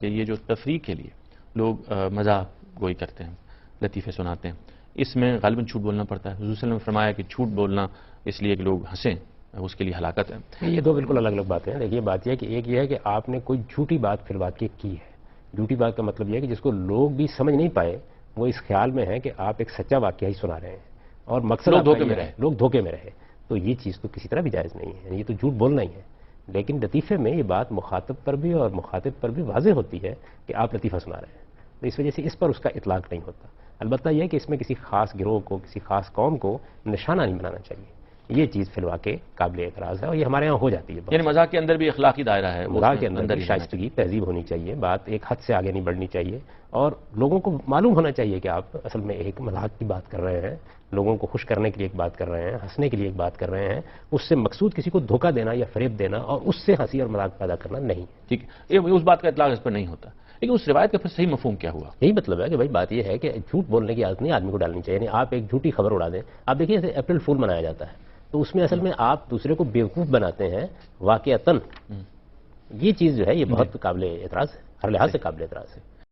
کہ یہ جو تفریح کے لیے لوگ مذاق گوئی کرتے ہیں، لطیفے سناتے ہیں، اس میں غالباً جھوٹ بولنا پڑتا ہے۔ حضور صلی اللہ علیہ وسلم نے فرمایا کہ جھوٹ بولنا اس لیے کہ لوگ ہنسیں اس کے لیے ہلاکت ہے۔ یہ دو بالکل الگ الگ باتیں ہیں۔ دیکھیے بات یہ ہے کہ ایک یہ ہے کہ آپ نے کوئی جھوٹی بات فی الواقع کی ہے۔ جھوٹی بات کا مطلب یہ ہے کہ جس کو لوگ بھی سمجھ نہیں پائے، وہ اس خیال میں ہے کہ آپ ایک سچا واقعہ ہی سنا رہے ہیں اور مقصد لوگ دھوکے میں رہے، لوگ دھوکے میں رہے، تو یہ چیز تو کسی طرح بھی جائز نہیں ہے، یہ تو جھوٹ بولنا ہی ہے۔ لیکن لطیفے میں یہ بات مخاطب پر بھی اور مخاطب پر بھی واضح ہوتی ہے کہ آپ لطیفہ سنا رہے ہیں، تو اس وجہ سے اس پر اس کا اطلاق نہیں ہوتا۔ البتہ یہ ہے کہ اس میں کسی خاص گروہ کو، کسی خاص قوم کو نشانہ نہیں بنانا چاہیے، یہ چیز فی الواقع قابل اعتراض ہے اور یہ ہمارے ہاں ہو جاتی ہے۔ یعنی مذاق کے اندر بھی اخلاقی دائرہ ہے، مذاق کے اندر بھی شائستگی، تہذیب ہونی چاہیے، بات ایک حد سے آگے نہیں بڑھنی چاہیے اور لوگوں کو معلوم ہونا چاہیے کہ آپ اصل میں ایک مذاق کی بات کر رہے ہیں، لوگوں کو خوش کرنے کے لیے ایک بات کر رہے ہیں، ہنسنے کے لیے ایک بات کر رہے ہیں، اس سے مقصود کسی کو دھوکہ دینا یا فریب دینا اور اس سے ہنسی اور مذاق پیدا کرنا نہیں ہے۔ ٹھیک ہے، اس بات کا اطلاق اس پر نہیں ہوتا، لیکن اس روایت کا پھر صحیح مفہوم کیا ہوا؟ یہی مطلب ہے کہ بھائی بات یہ ہے کہ جھوٹ بولنے کی عادت نہیں آدمی کو ڈالنی چاہیے، یعنی آپ ایک جھوٹی خبر اڑا دیں۔ آپ دیکھیے جیسے اپریل فول منایا جاتا ہے تو اس میں اصل میں آپ دوسرے کو بیوقوف بناتے ہیں واقعتاً، یہ چیز جو ہے یہ بہت قابل اعتراض ہے، ہر لحاظ سے قابل اعتراض ہے۔